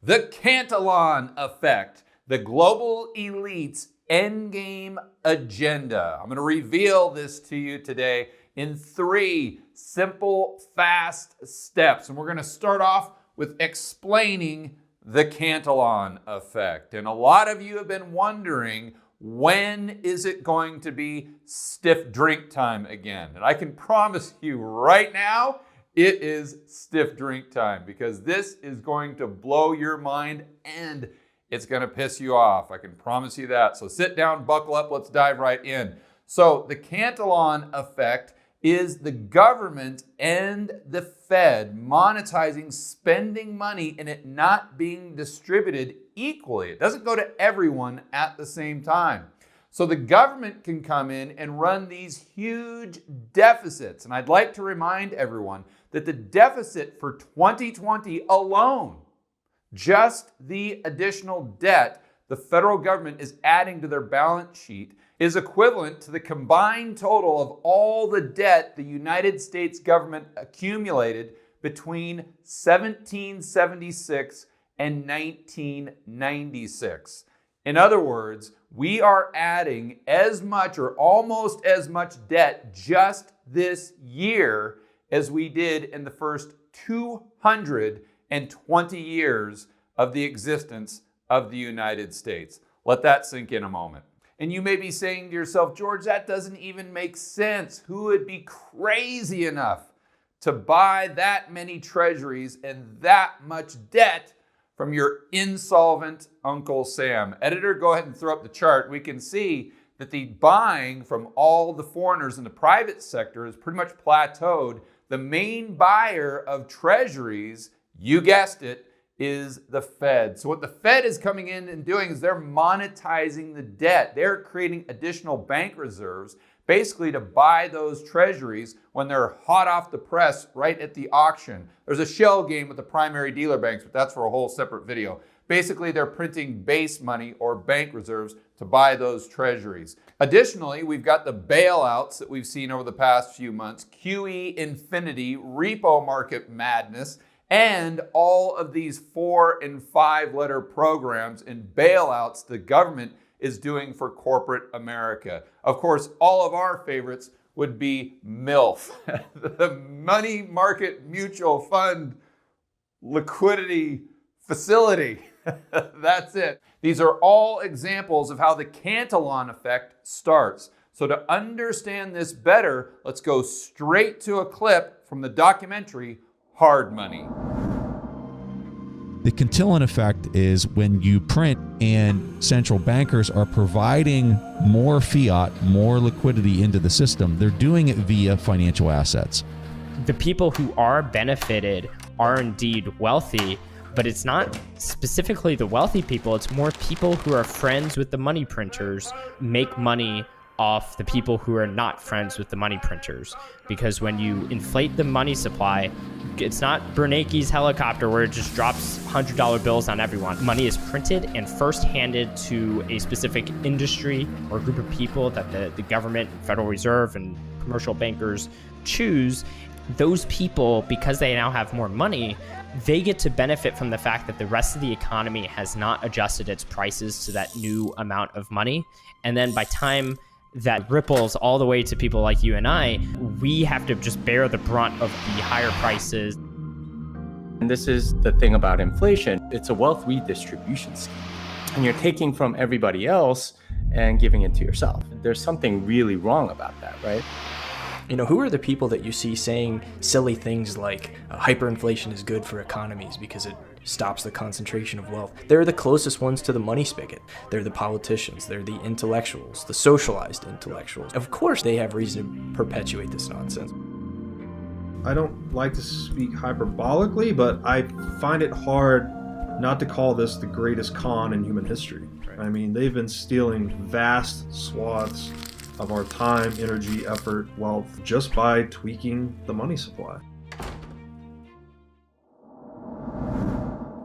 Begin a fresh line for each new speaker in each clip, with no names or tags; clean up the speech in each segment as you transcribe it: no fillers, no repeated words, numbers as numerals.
The Cantillon effect, the global elite's endgame agenda. I'm going to reveal this to you today in 3 simple, fast steps. And we're going to start off with explaining the Cantillon effect. And a lot of you have been wondering, when is it going to be stiff drink time again? And I can promise you right now, it is stiff drink time, because this is going to blow your mind and it's going to piss you off. I can promise you that. So sit down, buckle up, let's dive right in. So the Cantillon effect is the government and the Fed monetizing spending money and it not being distributed equally. It doesn't go to everyone at the same time. So the government can come in and run these huge deficits. And I'd like to remind everyone that the deficit for 2020 alone, just the additional debt the federal government is adding to their balance sheet, is equivalent to the combined total of all the debt the United States government accumulated between 1776 and 1996. In other words, we are adding as much or almost as much debt just this year as we did in the first 220 years of the existence of the United States. Let that sink in a moment. And you may be saying to yourself, George, that doesn't even make sense. Who would be crazy enough to buy that many treasuries and that much debt from your insolvent Uncle Sam? Editor, go ahead and throw up the chart. We can see that the buying from all the foreigners in the private sector is pretty much plateaued. The main buyer of treasuries, you guessed it, is the Fed. So what the Fed is coming in and doing is they're monetizing the debt. They're creating additional bank reserves, basically to buy those treasuries when they're hot off the press right at the auction. There's a shell game with the primary dealer banks, but that's for a whole separate video. Basically, they're printing base money or bank reserves to buy those treasuries. Additionally, we've got the bailouts that we've seen over the past few months, QE infinity, repo market madness, and all of these 4- and 5-letter programs and bailouts the government is doing for corporate America. Of course, all of our favorites would be MILF, the Money Market Mutual Fund Liquidity Facility. That's it. These are all examples of how the Cantillon effect starts. So to understand this better, let's go straight to a clip from the documentary Hard Money.
The Cantillon effect is when you print and central bankers are providing more fiat, more liquidity into the system. They're doing it via financial assets.
The people who are benefited are indeed wealthy, but it's not specifically the wealthy people. It's more people who are friends with the money printers make money off the people who are not friends with the money printers. Because when you inflate the money supply, it's not Bernanke's helicopter where it just drops $100 bills on everyone. Money is printed and first handed to a specific industry or group of people that the government, Federal Reserve, and commercial bankers choose. Those people, because they now have more money, they get to benefit from the fact that the rest of the economy has not adjusted its prices to that new amount of money. And then by time that ripples all the way to people like you and I, we have to just bear the brunt of the higher prices.
And this is the thing about inflation. It's a wealth redistribution scheme. And you're taking from everybody else and giving it to yourself. There's something really wrong about that, right?
You know, who are the people that you see saying silly things like hyperinflation is good for economies because it stops the concentration of wealth? They're the closest ones to the money spigot. They're the politicians, they're the intellectuals, the socialized intellectuals. Of course they have reason to perpetuate this nonsense.
I don't like to speak hyperbolically, but I find it hard not to call this the greatest con in human history. I mean, they've been stealing vast swaths of our time, energy, effort, wealth, just by tweaking the money supply.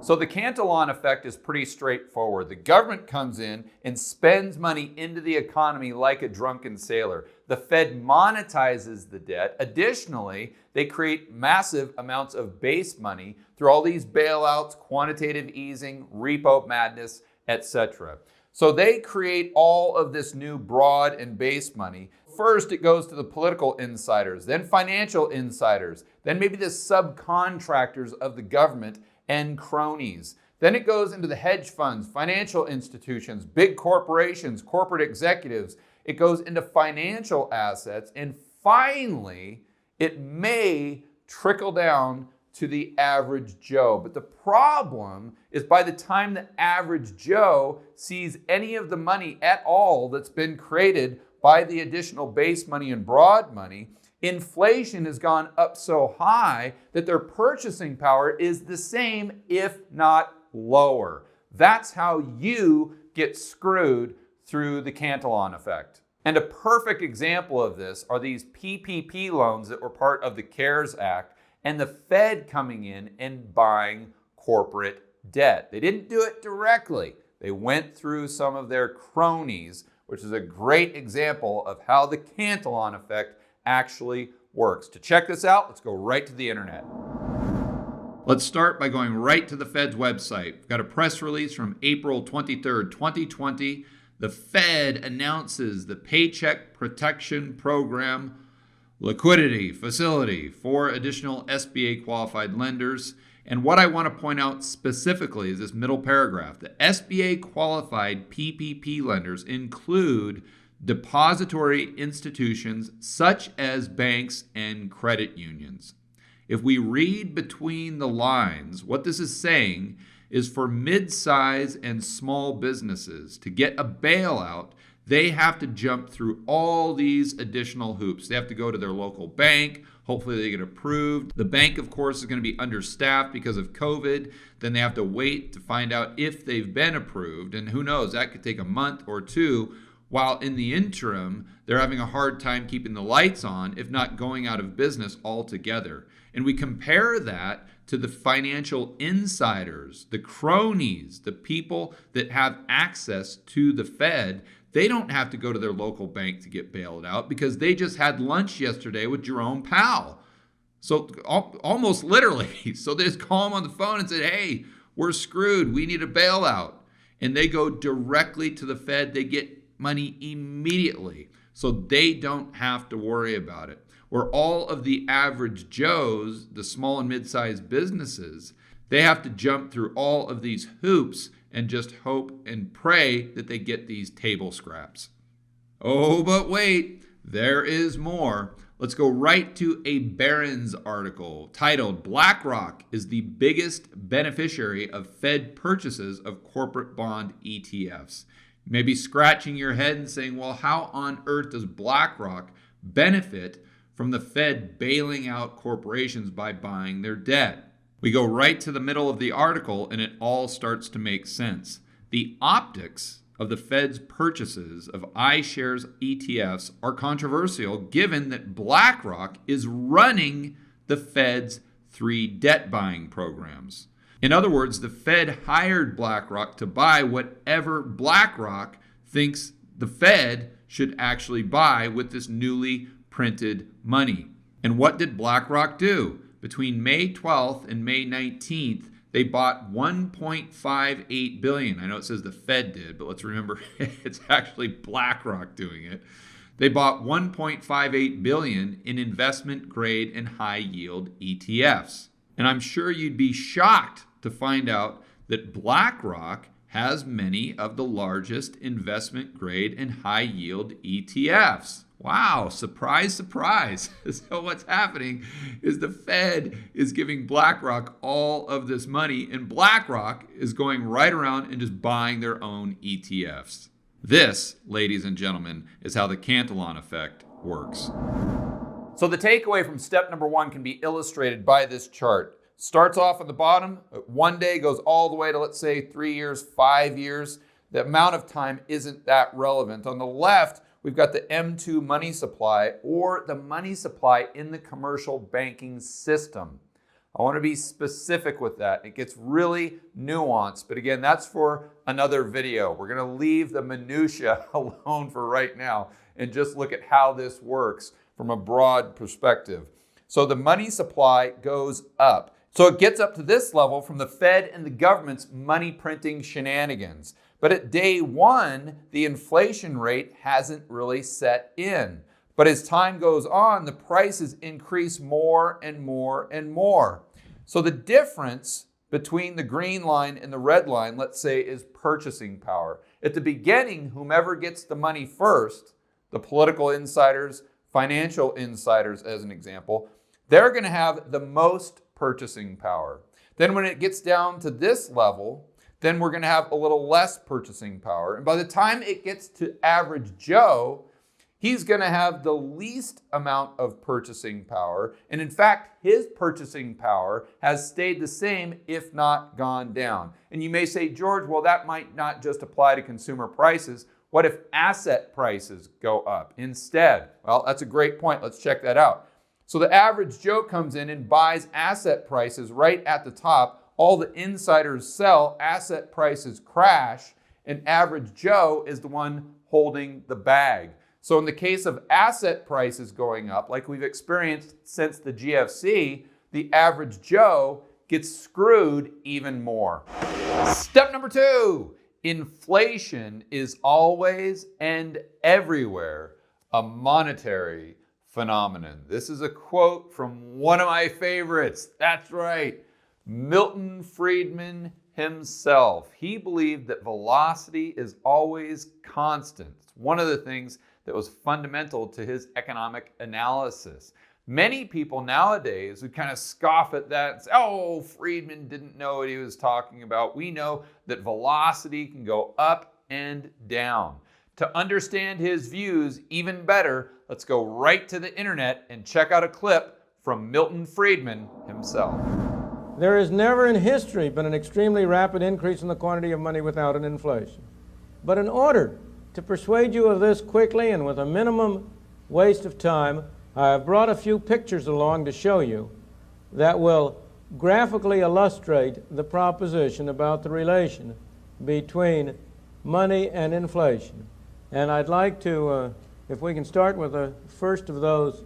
So the Cantillon effect is pretty straightforward. The government comes in and spends money into the economy like a drunken sailor. The Fed monetizes the debt. Additionally, they create massive amounts of base money through all these bailouts, quantitative easing, repo madness, etc. So they create all of this new broad and base money. First, it goes to the political insiders, then financial insiders, then maybe the subcontractors of the government and cronies. Then it goes into the hedge funds, financial institutions, big corporations, corporate executives. It goes into financial assets. And finally, it may trickle down to the average Joe. But the problem is by the time the average Joe sees any of the money at all that's been created by the additional base money and broad money, inflation has gone up so high that their purchasing power is the same, if not lower. That's how you get screwed through the Cantillon effect. And a perfect example of this are these PPP loans that were part of the CARES Act and the Fed coming in and buying corporate debt. They didn't do it directly. They went through some of their cronies, which is a great example of how the Cantillon effect actually works. To check this out, let's go right to the internet. Let's start by going right to the Fed's website. We've got a press release from April 23rd, 2020. The Fed announces the Paycheck Protection Program liquidity facility for additional SBA qualified lenders. And what I want to point out specifically is this middle paragraph. The SBA qualified PPP lenders include depository institutions such as banks and credit unions. If we read between the lines, what this is saying is for mid-size and small businesses to get a bailout, they have to jump through all these additional hoops. They have to go to their local bank. Hopefully they get approved. The bank, of course, is going to be understaffed because of COVID. Then they have to wait to find out if they've been approved. And who knows, that could take a month or two. While in the interim, they're having a hard time keeping the lights on, if not going out of business altogether. And we compare that to the financial insiders, the cronies, the people that have access to the Fed. They don't have to go to their local bank to get bailed out because they just had lunch yesterday with Jerome Powell. So almost literally. So they just call him on the phone and say, hey, we're screwed. We need a bailout. And they go directly to the Fed. They get money immediately. So they don't have to worry about it. Where all of the average Joes, the small and mid-sized businesses, they have to jump through all of these hoops and just hope and pray that they get these table scraps. Oh, but wait, there is more. Let's go right to a Barron's article titled, BlackRock is the biggest beneficiary of Fed purchases of corporate bond ETFs. You may be scratching your head and saying, well, how on earth does BlackRock benefit from the Fed bailing out corporations by buying their debt? We go right to the middle of the article and it all starts to make sense. The optics of the Fed's purchases of iShares ETFs are controversial given that BlackRock is running the Fed's 3 debt buying programs. In other words, the Fed hired BlackRock to buy whatever BlackRock thinks the Fed should actually buy with this newly printed money. And what did BlackRock do? Between May 12th and May 19th, they bought $1.58 billion. I know it says the Fed did, but let's remember it's actually BlackRock doing it. They bought $1.58 billion in investment grade and high yield ETFs. And I'm sure you'd be shocked to find out that BlackRock has many of the largest investment grade and high yield ETFs. Wow, surprise, surprise. So what's happening is the Fed is giving BlackRock all of this money, and BlackRock is going right around and just buying their own ETFs. This, ladies and gentlemen, is how the Cantillon effect works. So the takeaway from step number 1 can be illustrated by this chart. Starts off at the bottom, one day goes all the way to, let's say, 3 years, 5 years. The amount of time isn't that relevant. On the left, we've got the M2 money supply, or the money supply in the commercial banking system. I want to be specific with that. It gets really nuanced, but again, that's for another video. We're going to leave the minutia alone for right now and just look at how this works from a broad perspective. So the money supply goes up. So it gets up to this level from the Fed and the government's money printing shenanigans. But at day one, the inflation rate hasn't really set in. But as time goes on, the prices increase more and more and more. So the difference between the green line and the red line, let's say, is purchasing power. At the beginning, whomever gets the money first, the political insiders, financial insiders as an example, they're going to have the most purchasing power. Then when it gets down to this level, then we're going to have a little less purchasing power. And by the time it gets to average Joe, he's going to have the least amount of purchasing power. And in fact, his purchasing power has stayed the same, if not gone down. And you may say, George, well, that might not just apply to consumer prices. What if asset prices go up instead? Well, that's a great point. Let's check that out. So the average Joe comes in and buys asset prices right at the top. All the insiders sell, asset prices crash, and average Joe is the one holding the bag. So in the case of asset prices going up, like we've experienced since the GFC, the average Joe gets screwed even more. Step number 2, inflation is always and everywhere a monetary phenomenon. This is a quote from one of my favorites. That's right, Milton Friedman himself. He believed that velocity is always constant. It's one of the things that was fundamental to his economic analysis. Many people nowadays would kind of scoff at that and say, oh, Friedman didn't know what he was talking about. We know that velocity can go up and down. To understand his views even better, let's go right to the internet and check out a clip from Milton Friedman himself.
There has never in history been an extremely rapid increase in the quantity of money without an inflation. But in order to persuade you of this quickly and with a minimum waste of time, I have brought a few pictures along to show you that will graphically illustrate the proposition about the relation between money and inflation. And I'd like to, if we can start with the first of those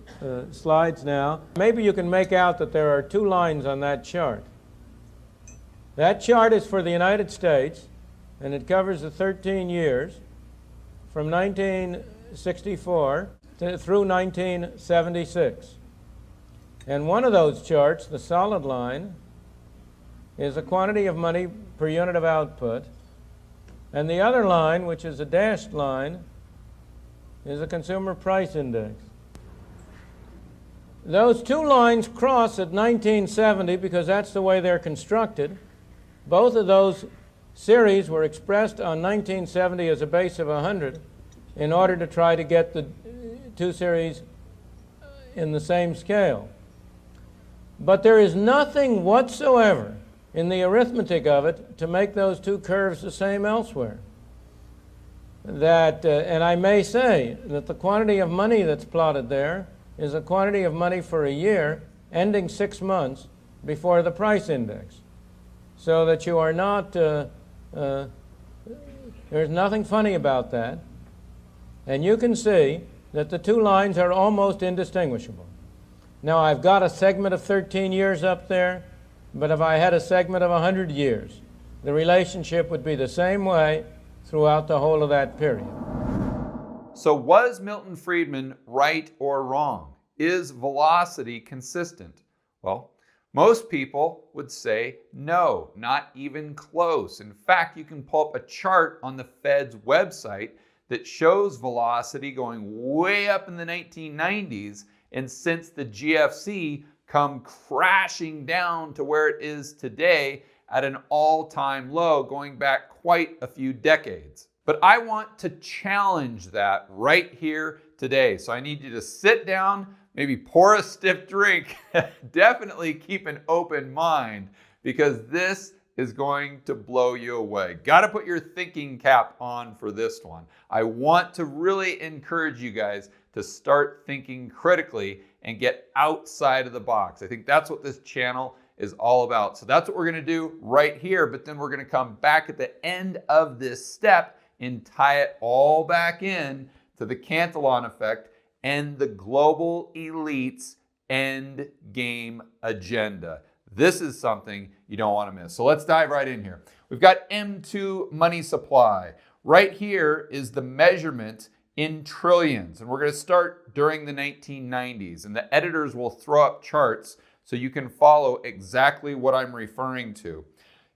slides now. Maybe you can make out that there are 2 lines on that chart. That chart is for the United States, and it covers the 13 years from 1964 through 1976. And one of those charts, the solid line, is the quantity of money per unit of output. And the other line, which is a dashed line, is the consumer price index. Those 2 lines cross at 1970 because that's the way they're constructed. Both of those series were expressed on 1970 as a base of 100 in order to try to get the 2 series in the same scale. But there is nothing whatsoever in the arithmetic of it to make those 2 curves the same elsewhere. That, and I may say that the quantity of money that's plotted there is a quantity of money for a year ending 6 months before the price index. So that you are not, there's nothing funny about that. And you can see that the 2 lines are almost indistinguishable. Now I've got a segment of 13 years up there, but if I had a segment of 100 years, the relationship would be the same way throughout the whole of that period.
So was Milton Friedman right or wrong? Is velocity consistent? Well, most people would say no, not even close. In fact, you can pull up a chart on the Fed's website that shows velocity going way up in the 1990s, and since the GFC, come crashing down to where it is today at an all-time low, going back quite a few decades. But I want to challenge that right here today. So I need you to sit down, maybe pour a stiff drink, definitely keep an open mind, because this is going to blow you away. Got to put your thinking cap on for this one. I want to really encourage you guys to start thinking critically and get outside of the box. I think that's what this channel is all about. So that's what we're going to do right here, but then we're going to come back at the end of this step and tie it all back in to the Cantillon effect and the global elites end game agenda. This is something you don't want to miss. So let's dive right in here. We've got M2 money supply. Right here is the measurement in trillions, and we're going to start during the 1990s, and the editors will throw up charts so you can follow exactly what I'm referring to.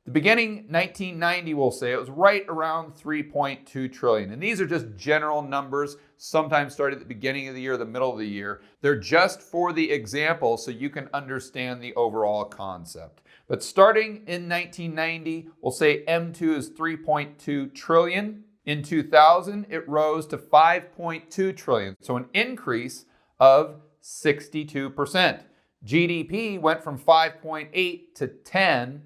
The beginning 1990, we'll say, it was right around 3.2 trillion. And these are just general numbers, sometimes start at the beginning of the year, the middle of the year. They're just for the example so you can understand the overall concept. But starting in 1990, we'll say M2 is 3.2 trillion. In 2000, it rose to 5.2 trillion. So an increase of 62%. GDP went from 5.8 to 10.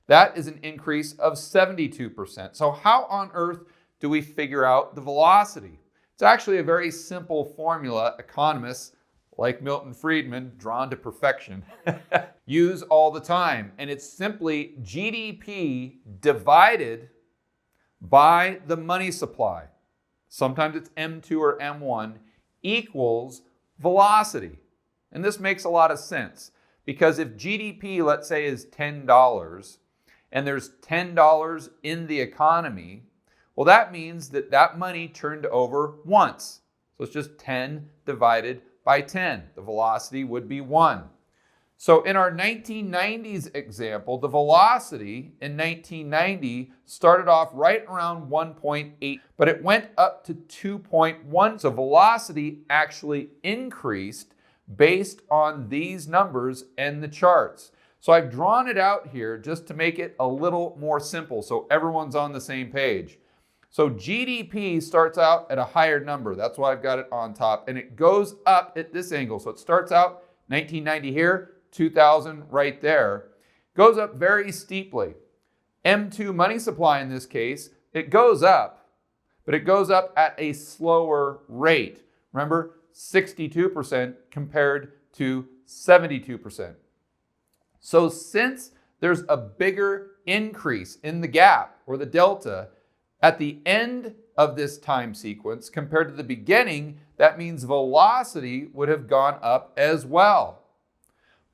That is an increase of 72%. So how on earth do we figure out the velocity? It's actually a very simple formula economists like Milton Friedman, drawn to perfection, use all the time. And it's simply GDP divided by the money supply. Sometimes it's M2 or M1 equals velocity. And this makes a lot of sense because if GDP, let's say, is $10 and there's $10 in the economy, well, that means that that money turned over once. So it's just 10 divided by 10. The velocity would be 1. So in our 1990s example, the velocity in 1990 started off right around 1.8, but it went up to 2.1. So velocity actually increased based on these numbers and the charts. So I've drawn it out here just to make it a little more simple so everyone's on the same page. So GDP starts out at a higher number. That's why I've got it on top. And it goes up at this angle. So it starts out 1990 here, 2000 right there. Goes up very steeply. M2 money supply in this case, it goes up, but it goes up at a slower rate. Remember, 62% compared to 72%. So since there's a bigger increase in the gap or the delta at the end of this time sequence compared to the beginning, that means velocity would have gone up as well.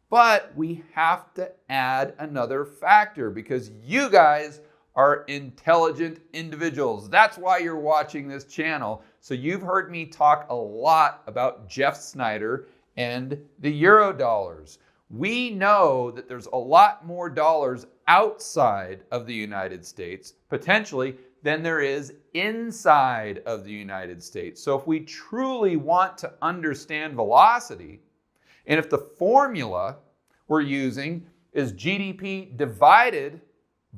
But we have to add another factor because you guys are intelligent individuals. That's why you're watching this channel. So you've heard me talk a lot about Jeff Snyder and the Eurodollars. We know that there's a lot more dollars outside of the United States, potentially, than there is inside of the United States. So if we truly want to understand velocity, and if the formula we're using is GDP divided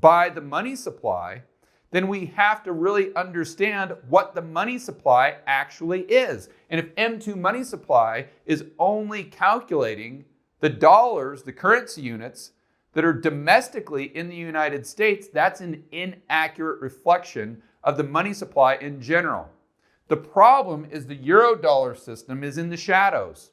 by the money supply, then we have to really understand what the money supply actually is. And if M2 money supply is only calculating the dollars, the currency units that are domestically in the United States, that's an inaccurate reflection of the money supply in general. The problem is the Eurodollar system is in the shadows.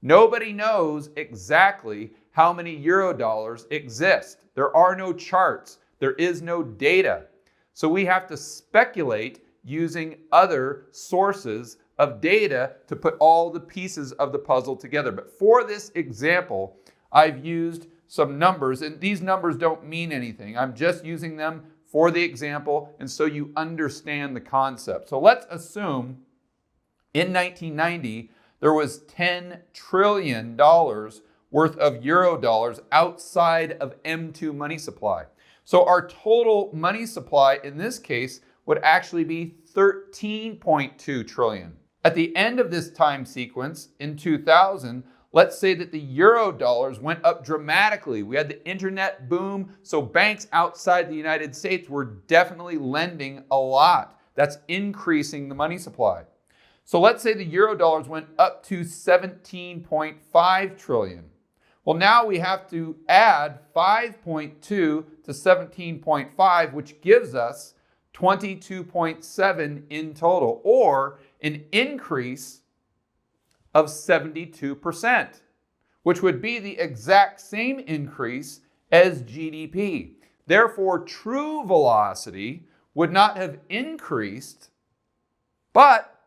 Nobody knows exactly how many Eurodollars exist. There are no charts. There is no data. So we have to speculate using other sources of data to put all the pieces of the puzzle together. But for this example, I've used some numbers, and these numbers don't mean anything. I'm just using them for the example and so you understand the concept. So let's assume in 1990, there was $10 trillion worth of Eurodollars outside of M2 money supply. So our total money supply in this case would actually be 13.2 trillion. At the end of this time sequence in 2000, let's say that the Eurodollars went up dramatically. We had the internet boom, so banks outside the United States were definitely lending a lot. That's increasing the money supply. So let's say the Eurodollars went up to 17.5 trillion. Well, now we have to add 5.2 to 17.5, which gives us 22.7 in total, or an increase of 72%. which would be the exact same increase as GDP. Therefore, true velocity would not have increased, but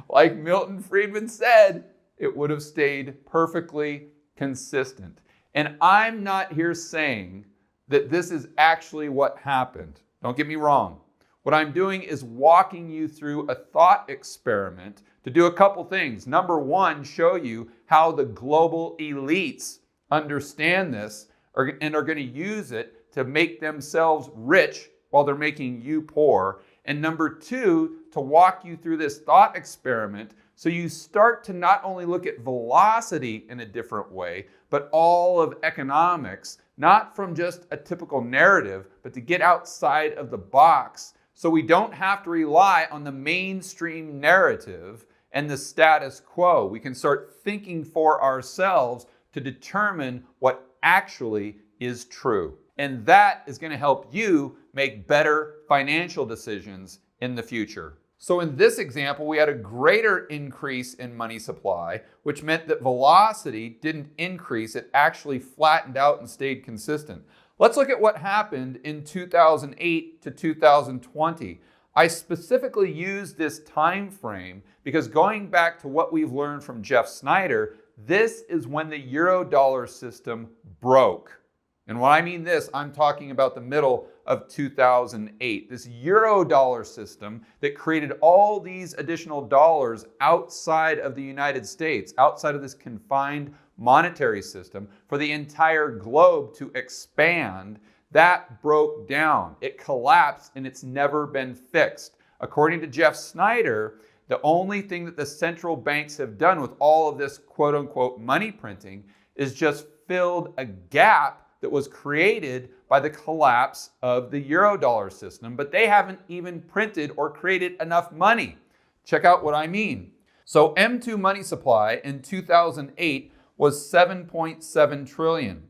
like Milton Friedman said, it would have stayed perfectly consistent. And I'm not here saying that this is actually what happened. Don't get me wrong. What I'm doing is walking you through a thought experiment to do a couple things. Number one, show you how the global elites understand this and are going to use it to make themselves rich while they're making you poor. And number two, to walk you through this thought experiment so you start to not only look at velocity in a different way, but all of economics, not from just a typical narrative, but to get outside of the box so we don't have to rely on the mainstream narrative and the status quo. We can start thinking for ourselves to determine what actually is true. And that is going to help you make better financial decisions in the future. So in this example, we had a greater increase in money supply, which meant that velocity didn't increase. It actually flattened out and stayed consistent. Let's look at what happened in 2008 to 2020. I specifically used this time frame because going back to what we've learned from Jeff Snyder, this is when the euro-dollar system broke. And when I mean this, I'm talking about the middle of 2008. This euro-dollar system that created all these additional dollars outside of the United States, outside of this confined monetary system for the entire globe to expand, that broke down. It collapsed and it's never been fixed. According to Jeff Snyder, the only thing that the central banks have done with all of this quote-unquote money printing is just filled a gap that was created by the collapse of the euro-dollar system, but they haven't even printed or created enough money. Check out what I mean. So M2 money supply in 2008 was 7.7 trillion.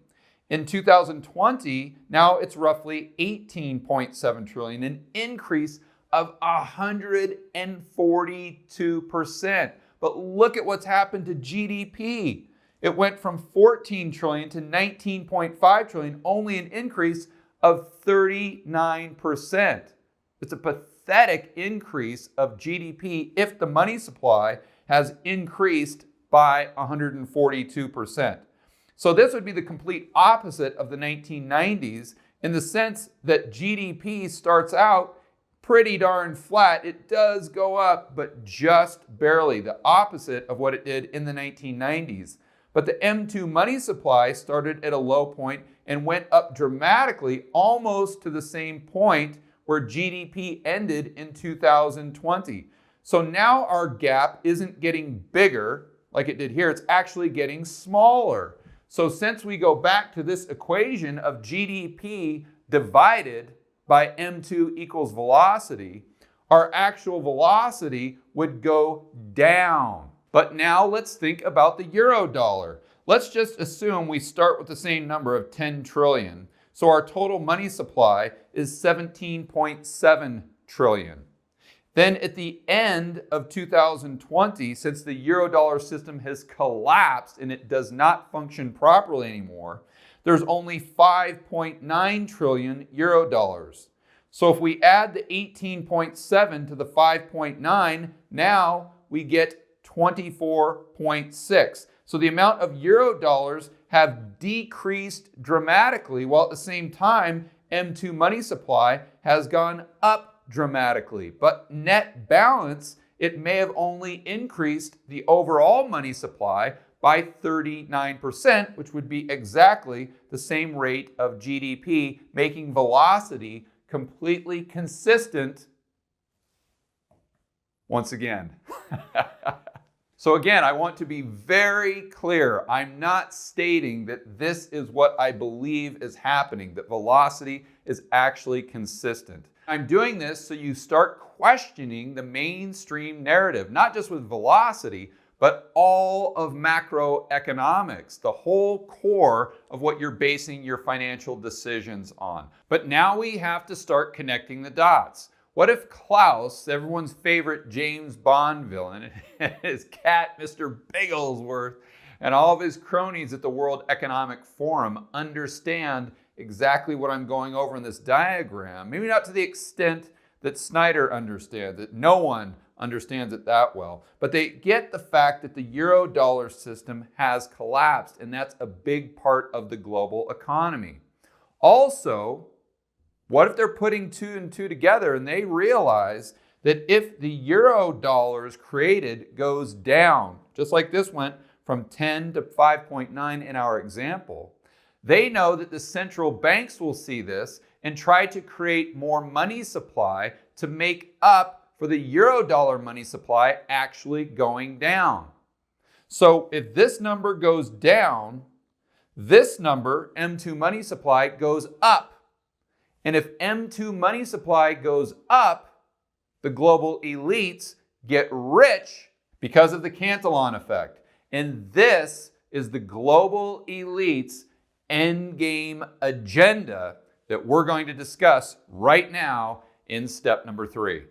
In 2020, now it's roughly 18.7 trillion, an increase of 142%. But look at what's happened to GDP. It went from 14 trillion to 19.5 trillion, only an increase of 39%. It's a pathetic increase of GDP if the money supply has increased by 142%. So this would be the complete opposite of the 1990s in the sense that GDP starts out pretty darn flat. It does go up, but just barely, the opposite of what it did in the 1990s. But the M2 money supply started at a low point and went up dramatically, almost to the same point where GDP ended in 2020. So now our gap isn't getting bigger like it did here, it's actually getting smaller. So since we go back to this equation of GDP divided by M2 equals velocity, our actual velocity would go down. But now let's think about the euro dollar. Let's just assume we start with the same number of 10 trillion. So our total money supply is 17.7 trillion. Then at the end of 2020, since the euro dollar system has collapsed and it does not function properly anymore, there's only 5.9 trillion euro dollars. So if we add the 18.7 to the 5.9, now we get 24.6. So the amount of euro dollars have decreased dramatically, while at the same time, M2 money supply has gone up dramatically. But net balance, it may have only increased the overall money supply by 39%, which would be exactly the same rate of GDP, making velocity completely consistent once again. So again, I want to be very clear. I'm not stating that this is what I believe is happening, that velocity is actually consistent. I'm doing this so you start questioning the mainstream narrative, not just with velocity, but all of macroeconomics, the whole core of what you're basing your financial decisions on. But now we have to start connecting the dots. What if Klaus, everyone's favorite James Bond villain, and his cat, Mr. Bigglesworth, And all of his cronies at the World Economic Forum understand exactly what I'm going over in this diagram. Maybe not to the extent that Snyder understands it. No one understands it that well. But they get the fact that the euro-dollar system has collapsed, and that's a big part of the global economy. Also, what if they're putting two and two together and they realize that if the euro dollars created goes down, just like this went from 10 to 5.9 in our example, they know that the central banks will see this and try to create more money supply to make up for the euro dollar money supply actually going down. So if this number goes down, this number, M2 money supply, goes up. And if M2 money supply goes up, the global elites get rich because of the Cantillon effect. And this is the global elites' endgame agenda that we're going to discuss right now in step number 3.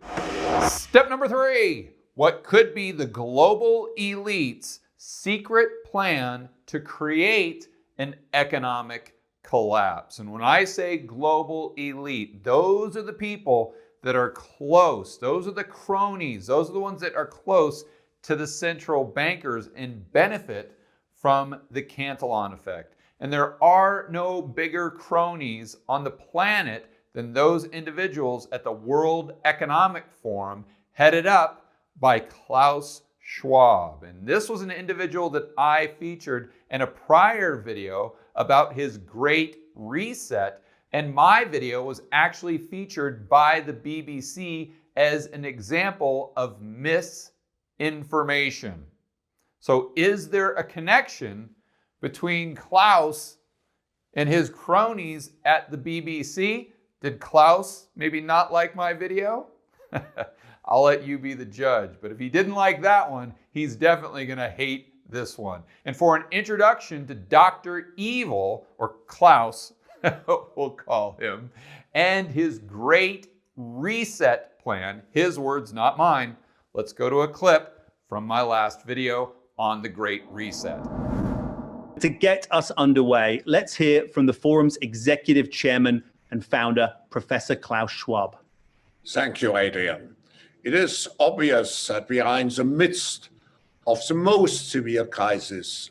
Step number 3, what could be the global elite's secret plan to create an economic collapse. And when I say global elite, those are the people that are close. Those are the cronies. Those are the ones that are close to the central bankers and benefit from the Cantillon effect. And there are no bigger cronies on the planet than those individuals at the World Economic Forum headed up by Klaus Schwab. And this was an individual that I featured in a prior video about his Great Reset. And my video was actually featured by the BBC as an example of misinformation. So is there a connection between Klaus and his cronies at the BBC? Did Klaus maybe not like my video? I'll let you be the judge. But if he didn't like that one, he's definitely going to hate this one. And for an introduction to Dr. Evil, or Klaus, we'll call him, and his Great Reset plan, his words, not mine, let's go to a clip from my last video on the Great Reset.
To get us underway, let's hear from the forum's executive chairman and founder, Professor Klaus Schwab.
Thank you, Adrian. It is obvious that we are in the midst of the most severe crisis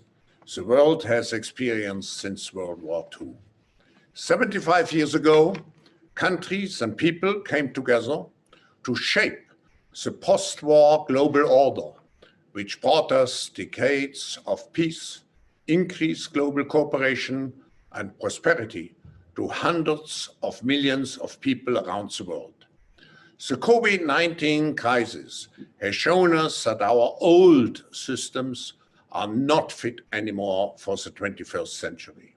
the world has experienced since World War II. 75 years ago, countries and people came together to shape the post-war global order, which brought us decades of peace, increased global cooperation, and prosperity to hundreds of millions of people around the world. The COVID-19 crisis has shown us that our old systems are not fit anymore for the 21st century.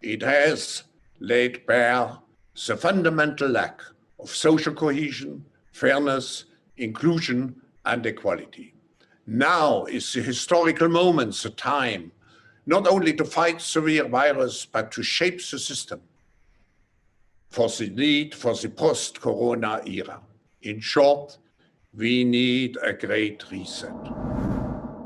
It has laid bare the fundamental lack of social cohesion, fairness, inclusion, and equality. Now is the historical moment, the time, not only to fight severe virus, but to shape the system for the need for the post-corona era. In short, we need a great reset.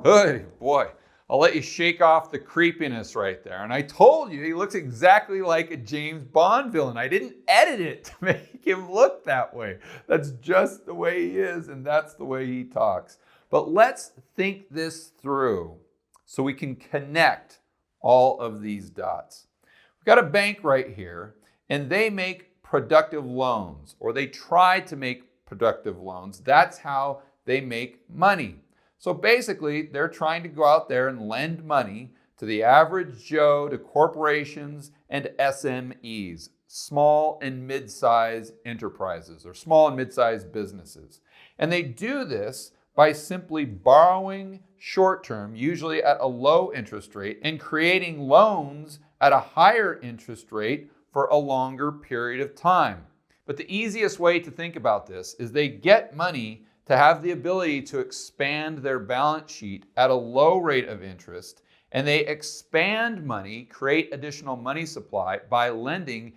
Hey, boy, I'll let you shake off the creepiness right there. And I told you, he looks exactly like a James Bond villain. I didn't edit it to make him look that way. That's just the way he is, and that's the way he talks. But let's think this through so we can connect all of these dots. We've got a bank right here, and they make productive loans, or they try to make productive loans. That's how they make money. So basically, they're trying to go out there and lend money to the average Joe, to corporations and SMEs, small and mid-sized enterprises, or small and mid-sized businesses. And they do this by simply borrowing short-term, usually at a low interest rate, and creating loans at a higher interest rate for a longer period of time. But the easiest way to think about this is they get money to have the ability to expand their balance sheet at a low rate of interest, and they expand money, create additional money supply by lending,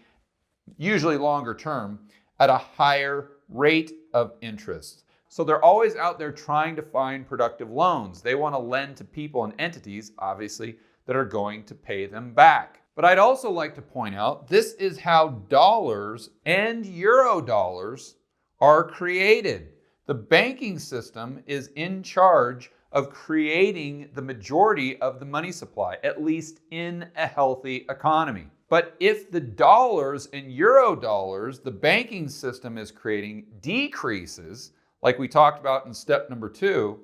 usually longer term, at a higher rate of interest. So they're always out there trying to find productive loans. They want to lend to people and entities, obviously, that are going to pay them back. But I'd also like to point out, this is how dollars and euro dollars are created. The banking system is in charge of creating the majority of the money supply, at least in a healthy economy. But if the dollars and euro dollars the banking system is creating decreases, like we talked about in step number 2,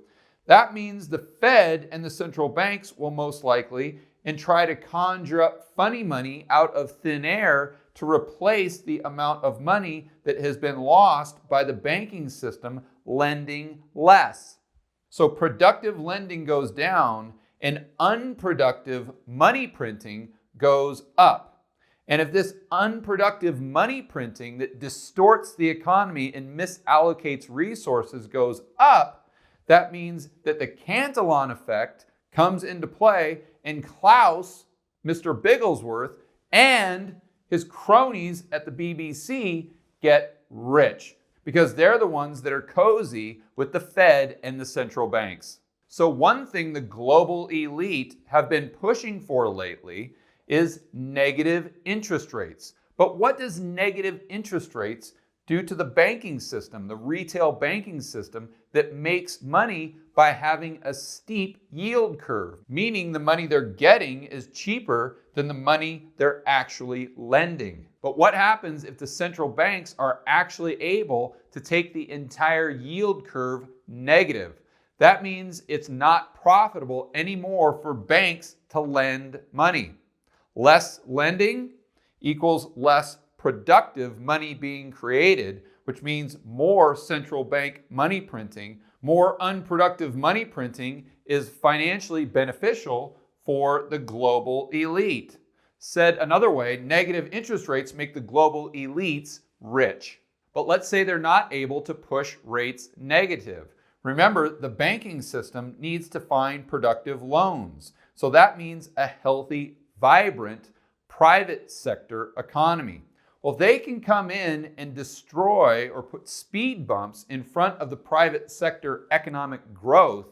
that means the Fed and the central banks will most likely and try to conjure up funny money out of thin air to replace the amount of money that has been lost by the banking system lending less. So productive lending goes down and unproductive money printing goes up. And if this unproductive money printing that distorts the economy and misallocates resources goes up, that means that the Cantillon effect comes into play and Klaus, Mr. Bigglesworth, and his cronies at the BBC get rich because they're the ones that are cozy with the Fed and the central banks. So one thing the global elite have been pushing for lately is negative interest rates. But what does negative interest rates do to the banking system, the retail banking system that makes money by having a steep yield curve, meaning the money they're getting is cheaper than the money they're actually lending? But what happens if the central banks are actually able to take the entire yield curve negative? That means it's not profitable anymore for banks to lend money. Less lending equals less productive money being created, which means more central bank money printing. More unproductive money printing is financially beneficial for the global elite. Said another way, negative interest rates make the global elites rich. But let's say they're not able to push rates negative. Remember, the banking system needs to find productive loans. So that means a healthy, vibrant private sector economy. Well, they can come in and destroy or put speed bumps in front of the private sector economic growth.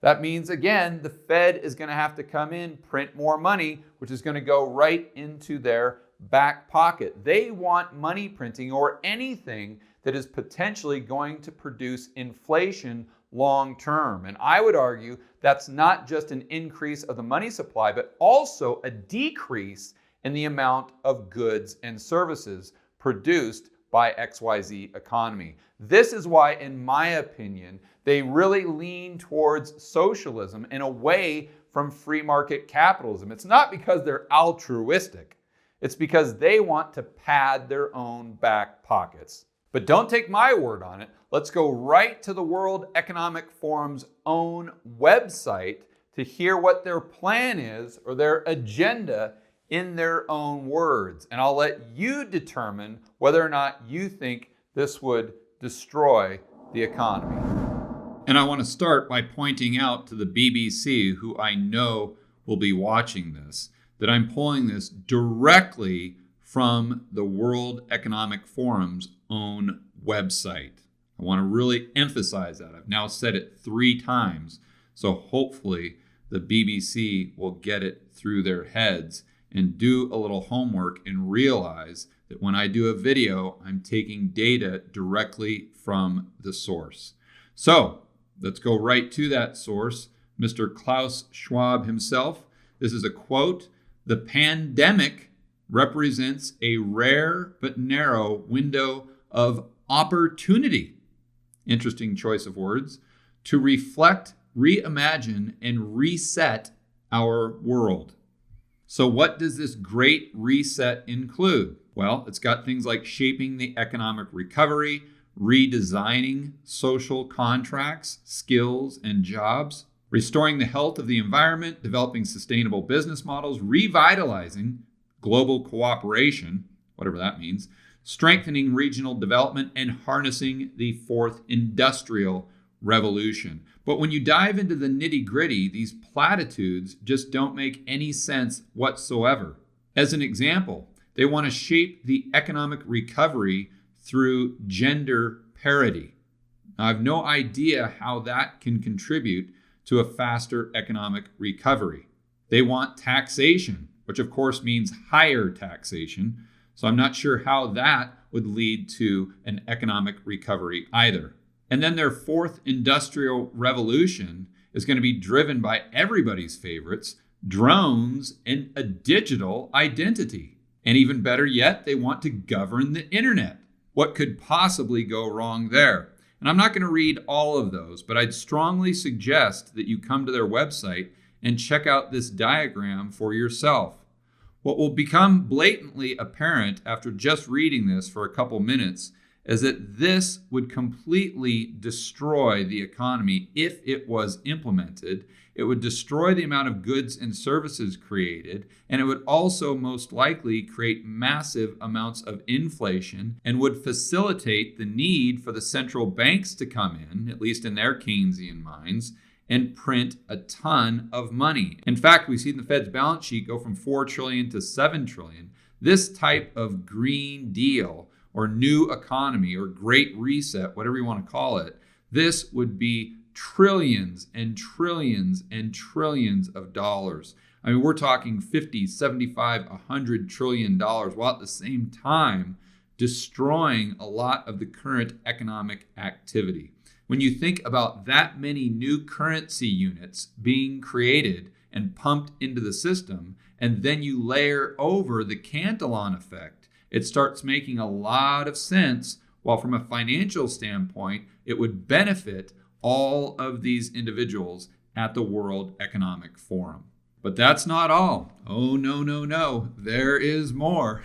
That means, again, the Fed is going to have to come in, print more money, which is going to go right into their back pocket. They want money printing or anything that is potentially going to produce inflation long term. And I would argue that's not just an increase of the money supply, but also a decrease in the amount of goods and services produced by XYZ economy. This is why, in my opinion, they really lean towards socialism and away from free market capitalism. It's not because they're altruistic. It's because they want to pad their own back pockets. But don't take my word on it. Let's go right to the World Economic Forum's own website to hear what their plan is or their agenda in their own words. And I'll let you determine whether or not you think this would destroy the economy. And I want to start by pointing out to the BBC, who I know will be watching this, that I'm pulling this directly from the World Economic Forum's own website. I want to really emphasize that. I've now said it 3 times, so hopefully the BBC will get it through their heads and do a little homework and realize that when I do a video, I'm taking data directly from the source. So let's go right to that source, Mr. Klaus Schwab himself. This is a quote: "The pandemic represents a rare but narrow window of opportunity," interesting choice of words, "to reflect, reimagine, and reset our world." So what does this great reset include? Well, it's got things like shaping the economic recovery, redesigning social contracts, skills, and jobs, restoring the health of the environment, developing sustainable business models, revitalizing global cooperation, whatever that means, strengthening regional development, and harnessing the 4th industrial revolution. But when you dive into the nitty-gritty, these platitudes just don't make any sense whatsoever. As an example, they want to shape the economic recovery through gender parity. I have no idea how that can contribute to a faster economic recovery. They want taxation, which of course means higher taxation. So I'm not sure how that would lead to an economic recovery either. And then their fourth industrial revolution is going to be driven by everybody's favorites, drones and a digital identity. And even better yet, they want to govern the internet. What could possibly go wrong there? And I'm not going to read all of those, but I'd strongly suggest that you come to their website and check out this diagram for yourself. What will become blatantly apparent after just reading this for a couple minutes is that this would completely destroy the economy if it was implemented. It would destroy the amount of goods and services created, and it would also most likely create massive amounts of inflation and would facilitate the need for the central banks to come in, at least in their Keynesian minds, and print a ton of money. In fact, we've seen the Fed's balance sheet go from 4 trillion to 7 trillion. This type of Green Deal or new economy or Great Reset, whatever you want to call it, this would be trillions and trillions and trillions of dollars. I mean, we're talking 50, 75, $100 trillion, while at the same time destroying a lot of the current economic activity. When you think about that many new currency units being created and pumped into the system, and then you layer over the Cantillon effect, it starts making a lot of sense, while from a financial standpoint, it would benefit all of these individuals at the World Economic Forum. But that's not all. Oh, no, no, no. There is more.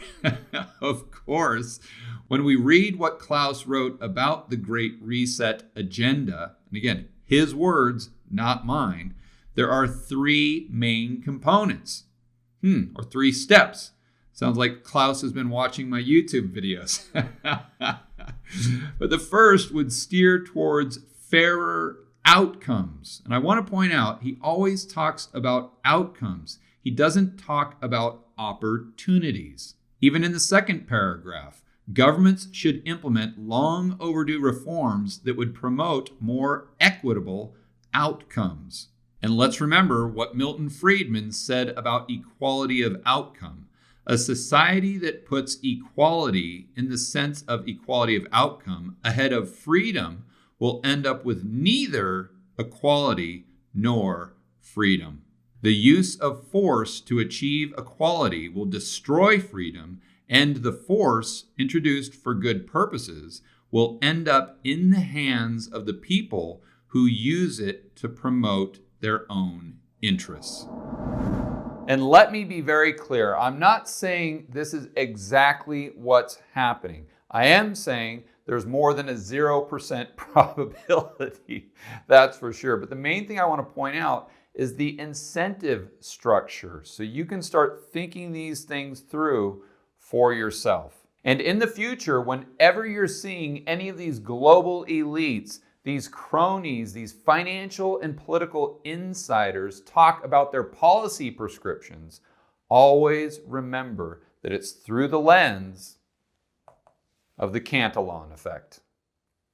Of course, when we read what Klaus wrote about the Great Reset agenda, and again, his words, not mine, there are 3 main components, or 3 steps. Sounds like Klaus has been watching my YouTube videos. But the first would steer towards fairer outcomes. And I want to point out, he always talks about outcomes. He doesn't talk about opportunities. Even in the second paragraph, governments should implement long overdue reforms that would promote more equitable outcomes. And let's remember what Milton Friedman said about equality of outcome. A society that puts equality in the sense of equality of outcome ahead of freedom will end up with neither equality nor freedom. The use of force to achieve equality will destroy freedom, and the force introduced for good purposes will end up in the hands of the people who use it to promote their own interests. And let me be very clear, I'm not saying this is exactly what's happening. I am saying there's more than a 0% probability, that's for sure. But the main thing I want to point out is the incentive structure, so you can start thinking these things through for yourself. And in the future, whenever you're seeing any of these global elites, these cronies, these financial and political insiders talk about their policy prescriptions, always remember that it's through the lens of the Cantillon effect.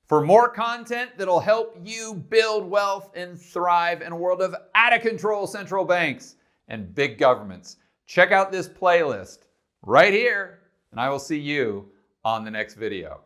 For more content that'll help you build wealth and thrive in a world of out-of-control central banks and big governments, check out this playlist right here, and I will see you on the next video.